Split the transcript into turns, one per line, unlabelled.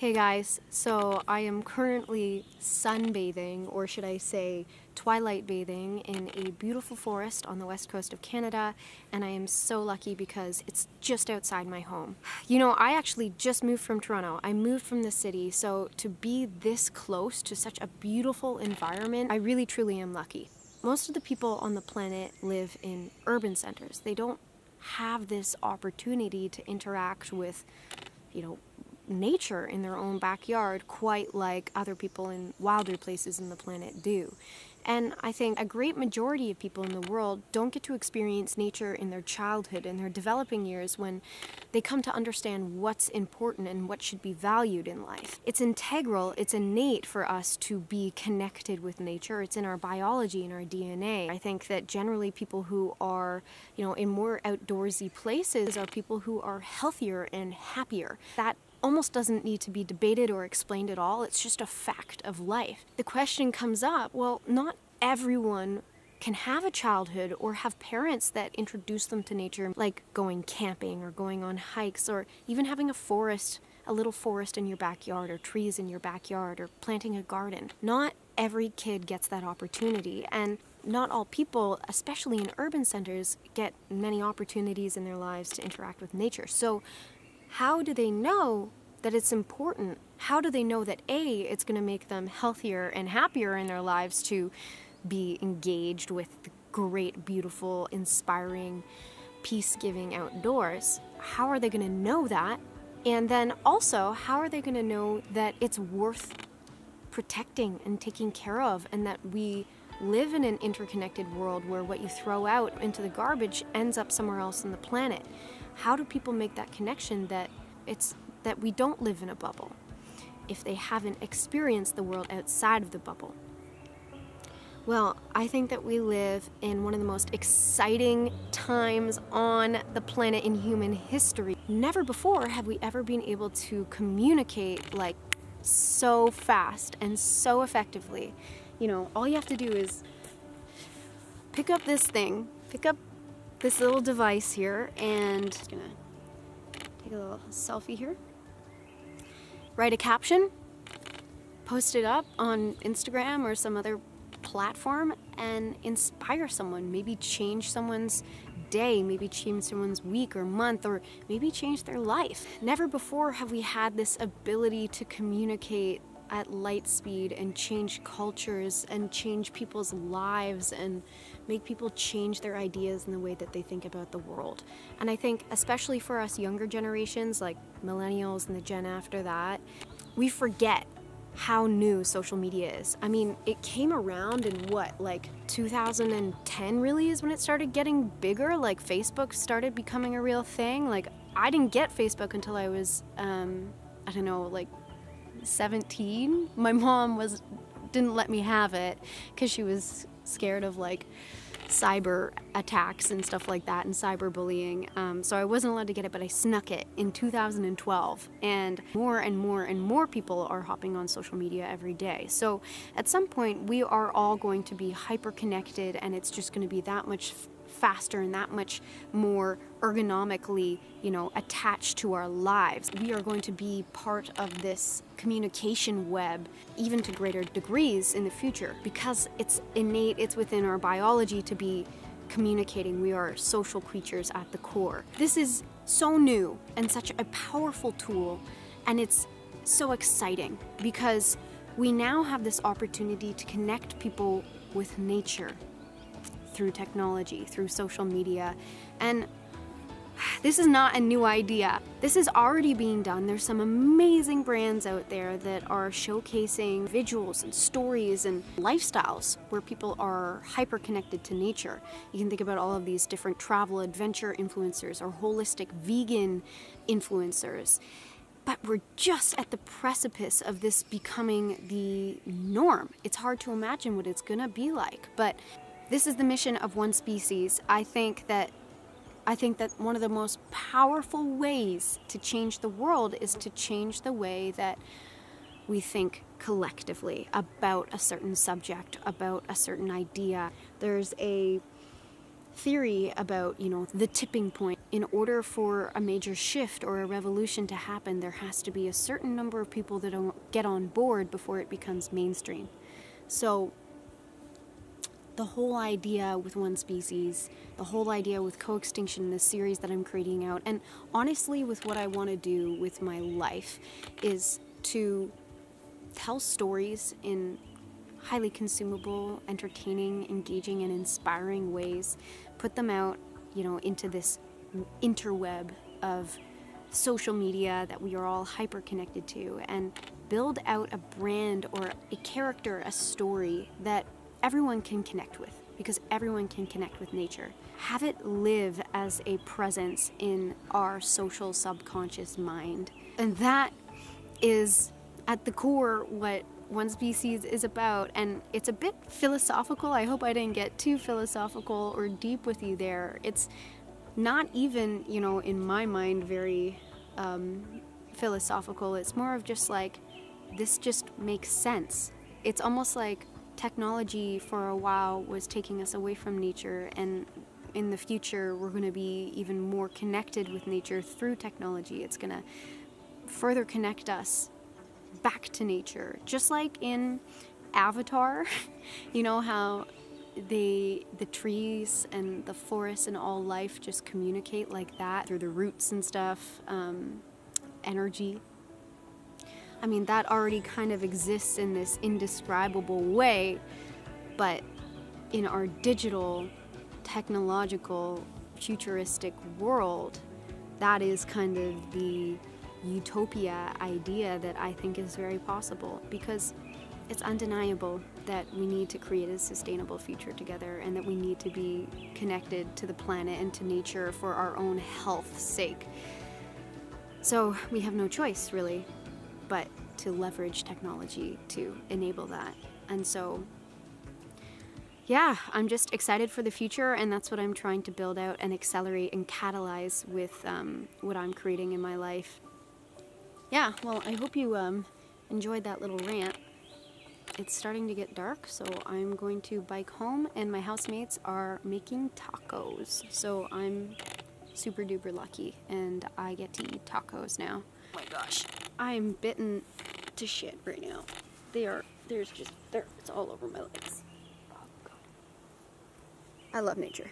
Hey guys, so I am currently sunbathing, or should I say twilight bathing, in a beautiful forest on the west coast of Canada, and I am so lucky because it's just outside my home. You know, I actually just moved from Toronto. I moved from the city, so to be this close to such a beautiful environment, I really truly am lucky. Most of the people on the planet live in urban centers. They don't have this opportunity to interact with, nature in their own backyard quite like other people in wilder places in the planet do. And I think a great majority of people in the world don't get to experience nature in their childhood and their developing years when they come to understand what's important and what should be valued in life. It's integral, it's innate for us to be connected with nature. It's in our biology, in our DNA. I think that generally people who are, in more outdoorsy places are people who are healthier and happier. That almost doesn't need to be debated or explained at all. It's just a fact of life. The question comes up, well, not everyone can have a childhood or have parents that introduce them to nature, like going camping or going on hikes or even having a little forest in your backyard or trees in your backyard or planting a garden. Not every kid gets that opportunity, and not all people, especially in urban centers, get many opportunities in their lives to interact with nature. So how do they know that it's important? How do they know that A, it's going to make them healthier and happier in their lives to be engaged with the great, beautiful, inspiring, peace-giving outdoors? How are they going to know that? And then also, how are they going to know that it's worth protecting and taking care of, and that we live in an interconnected world where what you throw out into the garbage ends up somewhere else on the planet? How do people make that connection that we don't live in a bubble if they haven't experienced the world outside of the bubble? Well, I think that we live in one of the most exciting times on the planet in human history. Never before have we ever been able to communicate like so fast and so effectively. All you have to do is pick up this little device here, and just gonna take a little selfie here, write a caption, post it up on Instagram or some other platform, and inspire someone, maybe change someone's day, maybe change someone's week or month, or maybe change their life. Never before have we had this ability to communicate at light speed and change cultures and change people's lives and make people change their ideas and the way that they think about the world. And I think especially for us younger generations, like millennials and the gen after that, we forget how new social media is. I mean, it came around in 2010 really is when it started getting bigger. Like Facebook started becoming a real thing. Like I didn't get Facebook until I was, 17. My mom didn't let me have it because she was scared of cyber attacks and stuff like that and cyberbullying. So I wasn't allowed to get it, but I snuck it in 2012. And more people are hopping on social media every day. So at some point we are all going to be hyper connected, and it's just going to be that much faster and that much more ergonomically, attached to our lives. We are going to be part of this communication web, even to greater degrees in the future, because it's innate, it's within our biology to be communicating. We are social creatures at the core. This is so new and such a powerful tool, and it's so exciting because we now have this opportunity to connect people with nature through technology, through social media. And this is not a new idea. This is already being done. There's some amazing brands out there that are showcasing visuals and stories and lifestyles where people are hyper connected to nature. You can think about all of these different travel adventure influencers or holistic vegan influencers. But we're just at the precipice of this becoming the norm. It's hard to imagine what it's gonna be like, but this is the mission of one species. I think that one of the most powerful ways to change the world is to change the way that we think collectively about a certain subject, about a certain idea. There's a theory about, the tipping point. in order for a major shift or a revolution to happen, there has to be a certain number of people that get on board before it becomes mainstream. So the whole idea with one species, the whole idea with co-extinction, the series that I'm creating out, and honestly with what I want to do with my life, is to tell stories in highly consumable, entertaining, engaging, and inspiring ways, put them out, into this interweb of social media that we are all hyper connected to, and build out a brand or a character, a story that everyone can connect with, because everyone can connect with nature. Have it live as a presence in our social subconscious mind. And that is at the core what One Species is about. And it's a bit philosophical. I hope I didn't get too philosophical or deep with you there. It's not even, in my mind, very philosophical. It's more of just like, this just makes sense. It's almost like technology for a while was taking us away from nature, and in the future we're going to be even more connected with nature through technology. It's going to further connect us back to nature, just like in Avatar. How the trees and the forests and all life just communicate like that through the roots and stuff, energy. I mean, that already kind of exists in this indescribable way, but in our digital, technological, futuristic world, that is kind of the utopia idea that I think is very possible, because it's undeniable that we need to create a sustainable future together, and that we need to be connected to the planet and to nature for our own health's sake. So we have no choice, really, but to leverage technology to enable that. And so, yeah, I'm just excited for the future, and that's what I'm trying to build out and accelerate and catalyze with what I'm creating in my life. Yeah, well, I hope you enjoyed that little rant. It's starting to get dark, so I'm going to bike home, and my housemates are making tacos. So I'm super duper lucky, and I get to eat tacos now. Oh my gosh, I'm bitten to shit right now. It's all over my legs. Oh God. I love nature.